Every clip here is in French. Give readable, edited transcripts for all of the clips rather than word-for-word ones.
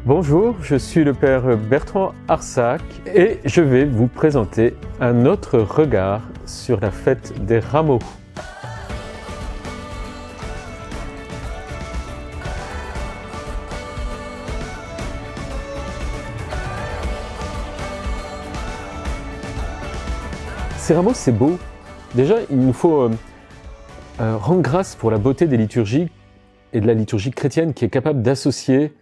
Bonjour, je suis le Père Bertrand Arsac et je vais vous présenter un autre regard sur la fête des rameaux. Ces rameaux, c'est beau. Déjà, il nous faut rendre grâce pour la beauté des liturgies et de la liturgie chrétienne qui est capable d'associer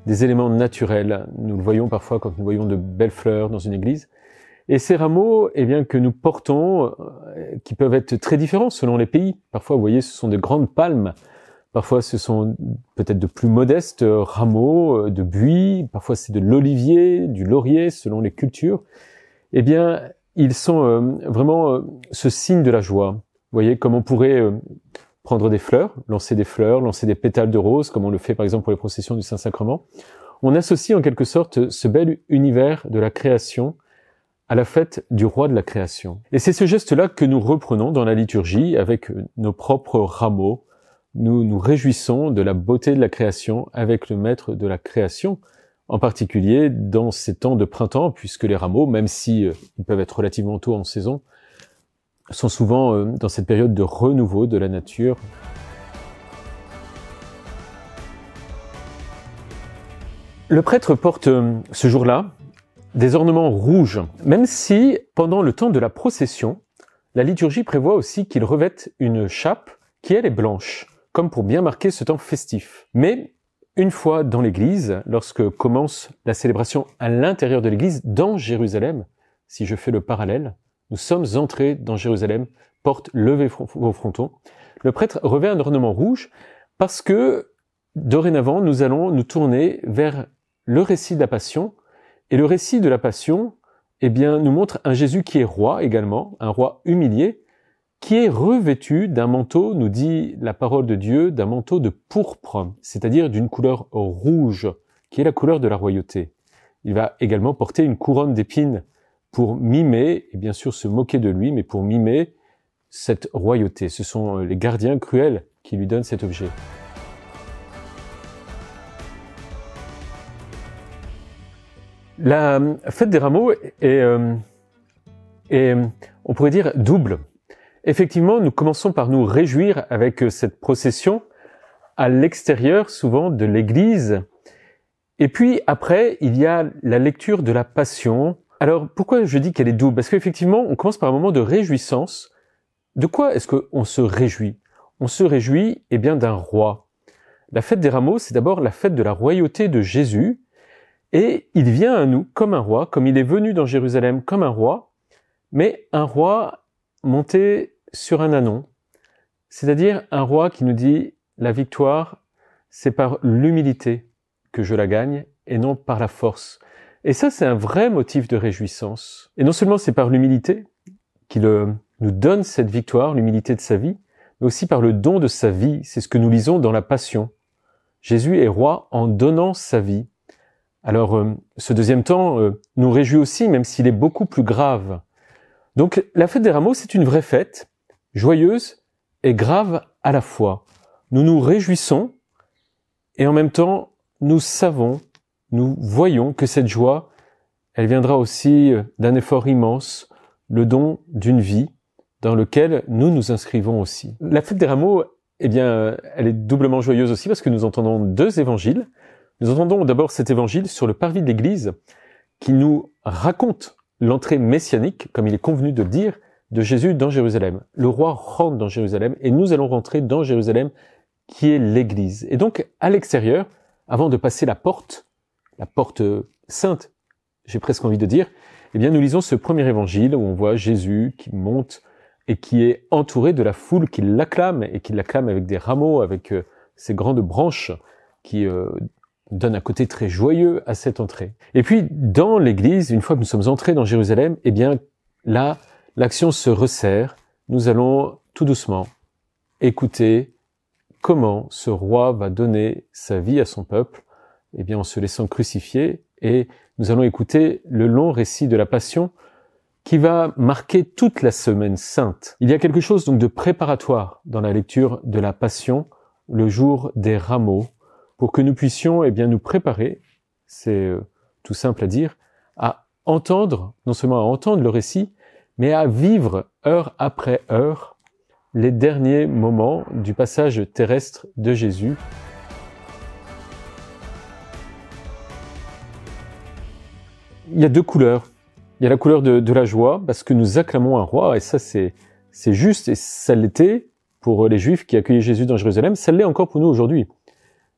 des éléments naturels. Nous le voyons parfois quand nous voyons de belles fleurs dans une église. Et ces rameaux, eh bien, que nous portons, qui peuvent être très différents selon les pays. Parfois, vous voyez, ce sont de grandes palmes. Parfois, ce sont peut-être de plus modestes rameaux de buis. Parfois, c'est de l'olivier, du laurier, selon les cultures. Eh bien, ils sont vraiment ce signe de la joie. Vous voyez, comme on pourrait prendre des fleurs, lancer des pétales de rose, comme on le fait par exemple pour les processions du Saint-Sacrement. On associe en quelque sorte ce bel univers de la création à la fête du roi de la création. Et c'est ce geste-là que nous reprenons dans la liturgie avec nos propres rameaux. Nous nous réjouissons de la beauté de la création avec le maître de la création, en particulier dans ces temps de printemps, puisque les rameaux, même si ils peuvent être relativement tôt en saison, sont souvent dans cette période de renouveau de la nature. Le prêtre porte ce jour-là des ornements rouges, même si pendant le temps de la procession, la liturgie prévoit aussi qu'il revête une chape qui elle est blanche, comme pour bien marquer ce temps festif. Mais une fois dans l'église, lorsque commence la célébration à l'intérieur de l'église, dans Jérusalem, si je fais le parallèle, nous sommes entrés dans Jérusalem, porte levée vos frontons. Le prêtre revêt un ornement rouge parce que, dorénavant, nous allons nous tourner vers le récit de la Passion. Et le récit de la Passion, eh bien, nous montre un Jésus qui est roi également, un roi humilié, qui est revêtu d'un manteau, nous dit la parole de Dieu, d'un manteau de pourpre, c'est-à-dire d'une couleur rouge, qui est la couleur de la royauté. Il va également porter une couronne d'épines pour mimer, et bien sûr se moquer de lui, mais pour mimer cette royauté. Ce sont les gardiens cruels qui lui donnent cet objet. La fête des rameaux est, on pourrait dire, double. Effectivement, nous commençons par nous réjouir avec cette procession à l'extérieur, souvent, de l'église. Et puis, après, il y a la lecture de la Passion. Alors, pourquoi je dis qu'elle est double? Parce qu'effectivement, on commence par un moment de réjouissance. De quoi est-ce qu'on se réjouit? On se réjouit, eh bien, d'un roi. La fête des rameaux, c'est d'abord la fête de la royauté de Jésus. Et il vient à nous comme un roi, comme il est venu dans Jérusalem comme un roi, mais un roi monté sur un ânon. C'est-à-dire un roi qui nous dit, la victoire, c'est par l'humilité que je la gagne, et non par la force. Et ça, c'est un vrai motif de réjouissance. Et non seulement c'est par l'humilité qu'il nous donne cette victoire, l'humilité de sa vie, mais aussi par le don de sa vie. C'est ce que nous lisons dans la Passion. Jésus est roi en donnant sa vie. Alors, ce deuxième temps nous réjouit aussi, même s'il est beaucoup plus grave. Donc, la fête des rameaux, c'est une vraie fête, joyeuse et grave à la fois. Nous nous réjouissons et en même temps, nous savons, nous voyons que cette joie, elle viendra aussi d'un effort immense, le don d'une vie dans lequel nous nous inscrivons aussi. La fête des rameaux, eh bien, elle est doublement joyeuse aussi parce que nous entendons deux évangiles. Nous entendons d'abord cet évangile sur le parvis de l'église qui nous raconte l'entrée messianique, comme il est convenu de dire, de Jésus dans Jérusalem. Le roi rentre dans Jérusalem et nous allons rentrer dans Jérusalem qui est l'église. Et donc, à l'extérieur, avant de passer la porte sainte, j'ai presque envie de dire, eh bien, nous lisons ce premier évangile où on voit Jésus qui monte et qui est entouré de la foule qui l'acclame et qui l'acclame avec des rameaux, avec ces grandes branches qui donne un côté très joyeux à cette entrée. Et puis, dans l'église, une fois que nous sommes entrés dans Jérusalem, eh bien, là, l'action se resserre. Nous allons tout doucement écouter comment ce roi va donner sa vie à son peuple, eh bien, en se laissant crucifier. Et nous allons écouter le long récit de la Passion qui va marquer toute la semaine sainte. Il y a quelque chose donc de préparatoire dans la lecture de la Passion, le jour des rameaux, pour que nous puissions nous préparer c'est tout simple à dire, à entendre, non seulement à entendre le récit, mais à vivre heure après heure les derniers moments du passage terrestre de Jésus. Il y a deux couleurs. Il y a la couleur de la joie, parce que nous acclamons un roi, et ça c'est juste, et ça l'était pour les Juifs qui accueillaient Jésus dans Jérusalem, ça l'est encore pour nous aujourd'hui.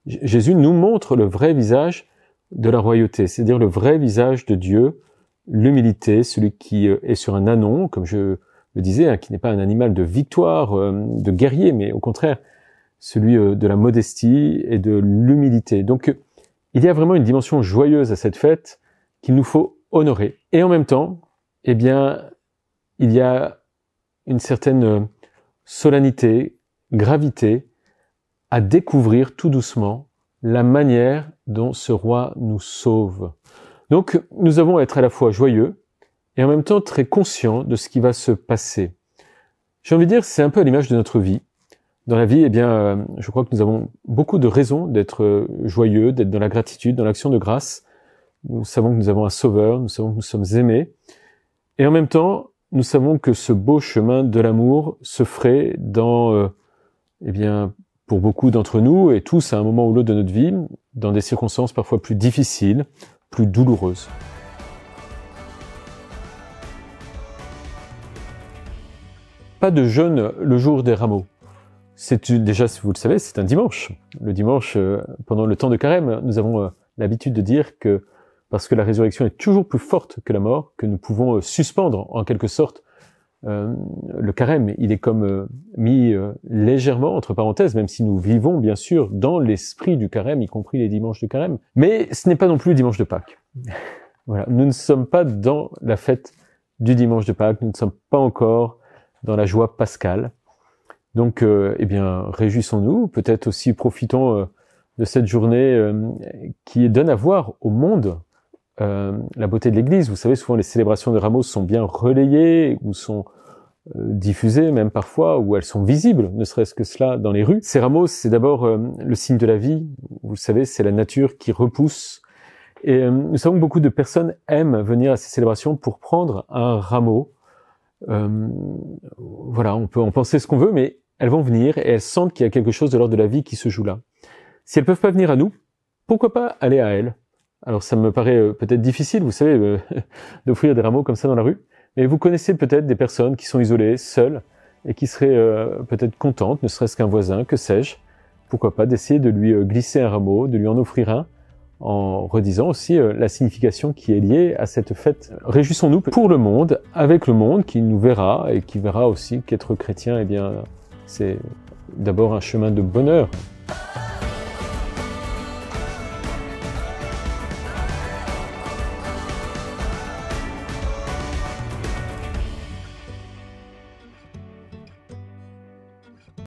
Jésus nous montre le vrai visage de la royauté, c'est-à-dire le vrai visage de Dieu, l'humilité, celui qui est sur un ânon, comme je le disais, hein, qui n'est pas un animal de victoire, de guerrier, mais au contraire, celui de la modestie et de l'humilité. Donc, il y a vraiment une dimension joyeuse à cette fête qu'il nous faut honorer. Et en même temps, eh bien, il y a une certaine solennité, gravité, à découvrir tout doucement la manière dont ce roi nous sauve. Donc, nous avons à être à la fois joyeux et en même temps très conscients de ce qui va se passer. J'ai envie de dire, c'est un peu à l'image de notre vie. Dans la vie, eh bien, je crois que nous avons beaucoup de raisons d'être joyeux, d'être dans la gratitude, dans l'action de grâce. Nous savons que nous avons un sauveur, nous savons que nous sommes aimés. Et en même temps, nous savons que ce beau chemin de l'amour se ferait dans, eh bien, pour beaucoup d'entre nous, et tous à un moment ou l'autre de notre vie, dans des circonstances parfois plus difficiles, plus douloureuses. Pas de jeûne le jour des rameaux. C'est déjà, si vous le savez, c'est un dimanche. Le dimanche, pendant le temps de carême, nous avons l'habitude de dire que parce que la résurrection est toujours plus forte que la mort, que nous pouvons suspendre en quelque sorte le carême. Il est comme mis légèrement entre parenthèses, même si nous vivons bien sûr dans l'esprit du carême, y compris les dimanches de carême. Mais ce n'est pas non plus le dimanche de Pâques. Voilà, nous ne sommes pas dans la fête du dimanche de Pâques, nous ne sommes pas encore dans la joie pascale. Donc, eh bien, réjouissons-nous, peut-être aussi profitons de cette journée qui donne à voir au monde la beauté de l'Église. Vous savez, souvent les célébrations de Ramos sont bien relayées, ou sont diffusées même parfois, ou elles sont visibles, ne serait-ce que cela, dans les rues. Ces Ramos, c'est d'abord le signe de la vie. Vous le savez, c'est la nature qui repousse. Et nous savons que beaucoup de personnes aiment venir à ces célébrations pour prendre un rameau. Voilà, on peut en penser ce qu'on veut, mais elles vont venir et elles sentent qu'il y a quelque chose de l'ordre de la vie qui se joue là. Si elles peuvent pas venir à nous, pourquoi pas aller à elles? Alors ça me paraît peut-être difficile, vous savez, d'offrir des rameaux comme ça dans la rue, mais vous connaissez peut-être des personnes qui sont isolées, seules, et qui seraient peut-être contentes, ne serait-ce qu'un voisin, que sais-je, pourquoi pas d'essayer de lui glisser un rameau, de lui en offrir un, en redisant aussi la signification qui est liée à cette fête. Réjouissons-nous pour le monde, avec le monde qui nous verra, et qui verra aussi qu'être chrétien, eh bien, c'est d'abord un chemin de bonheur.